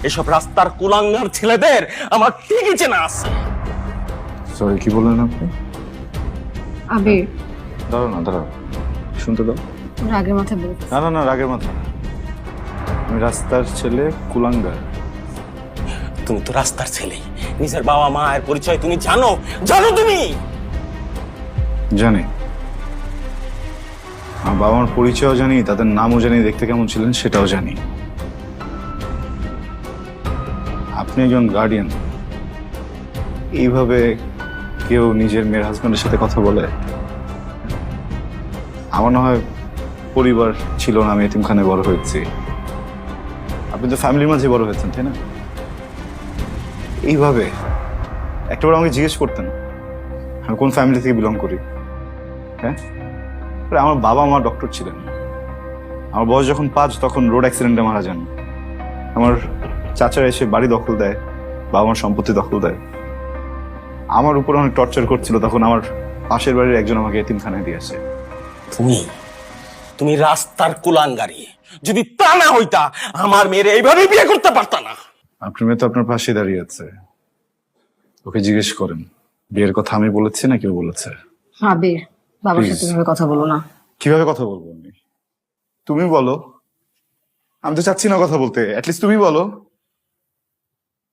এসব রাস্তার কুলাঙ্গার ছেলেদের আমার ঠিকই চেনা আছে। সরি, কি বললেন আপনি? আবির, দাঁড়াও না, দাঁড়াও, শুনতে দাও। রাগের মাথায় বল। না না না, রাগের মাথা না। আমি রাস্তার ছেলে, কুলাঙ্গার। তুমি তো রাস্তার ছেলে, নিজের বাবা মায়ের পরিচয় তুমি জানো? জানো তুমি? জানি, আমার বাবা মার পরিচয়ও জানি, তাদের নামও জানি, দেখতে কেমন ছিলেন সেটাও জানি। আপনি একজন গার্ডিয়ান, এইভাবে কেউ নিজের মেয়ের হাজব্যান্ডের সাথে কথা বলে? আমার না হয় পরিবার ছিল না, আমি এতিমখানায় বড় হয়েছি। আপনি তো ফ্যামিলির মাঝে বড় হয়েছেন, তাই না? এইভাবে একটাবার আমাকে জিজ্ঞেস করতেন আমি কোন ফ্যামিলি থেকে বিলং করি। হ্যাঁ, আমার বাবা মা ডক্টর ছিলেন। আমার বয়স যখন 5 তখন রোড অ্যাক্সিডেন্টে মারা যান। আমার চাচারা এসে বাড়ি দখল দেয়, বাবা মার সম্পত্তি দখল দেয়। আমার উপর অনেক টর্চার করছিল, তখন আমার পাশের বাড়ির একজন আমাকে এতিমখানায় দিয়ে আসে। তুমি তুমি রাস্তার কুলাঙ্গারি। যদি তা না হইতা আমার মেয়ের এইভাবে বিয়ে করতে পারতা না। আপনার মেয়ে তো আপনার পাশে দাঁড়িয়ে আছে, ওকে জিজ্ঞেস করেন বিয়ের কথা আমি বলেছি না কেউ বলেছে। আবির, বাবার Please. সাথে এভাবে কথা বলো না। কিভাবে কথা বলবো আমি? তুমি বলো। আমি তো চাচ্ছি না কথা বলতে, অ্যাটলিস্ট তুমি বলো।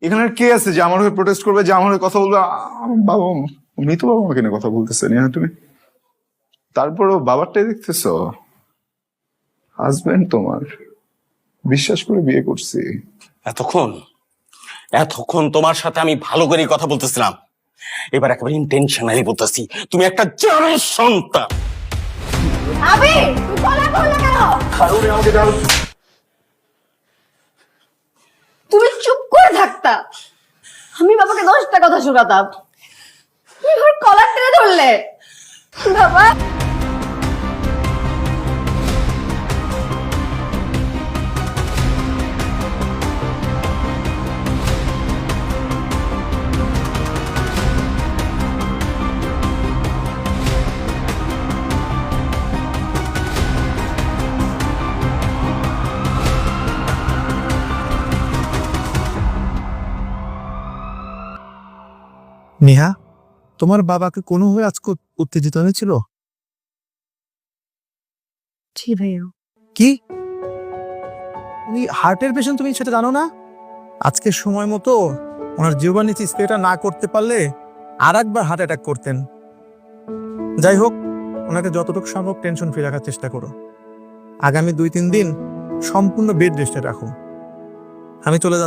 এখানে আর কে আছে যে আমার হয়ে প্রোটেস্ট করবে, যে আমার হয়ে কথা বলবে? আমার বাবা, মৃত বাবা আমাকে নিয়ে কথা বলতেছে না তুমি। তারপরও বাবারটাই দেখতেছো, হাজবেন্ড তোমার, বিশ্বাস করে বিয়ে করছি। এতক্ষণ এতক্ষণ তোমার সাথে আমি ভালো করে কথা বলতেছিলাম, এবার একেবারে ইন্টেনশনালি বলতেছি তুমি একটা জানোয়ার সন্তান। আবির, তুই গলা করলে কেন? তুমি চুপ করে থাকতা, আমি বাবাকে 10টা কথা শোনাতাম। তুমি ওর কলার টেনে ধরলে। বাবা, নেহা, তোমার বাবাকে কোনোভাবে আজকে উত্তেজিত হয়েছিল? জি ভাইয়া। কি, উনি হার্টের পেশেন্ট, তুমি সেটা জানো না? আজকে সময় মতো ওনার জীবন নিচে স্প্রেটা না করতে পারলে আর একবার হার্ট অ্যাটাক করতেন। যাই হোক, ওনাকে যতটুকু সম্ভব টেনশন ফ্রি রাখার চেষ্টা করো। আগামী 2-3 দিন সম্পূর্ণ বেড রেস্টে রাখো। আমি চলে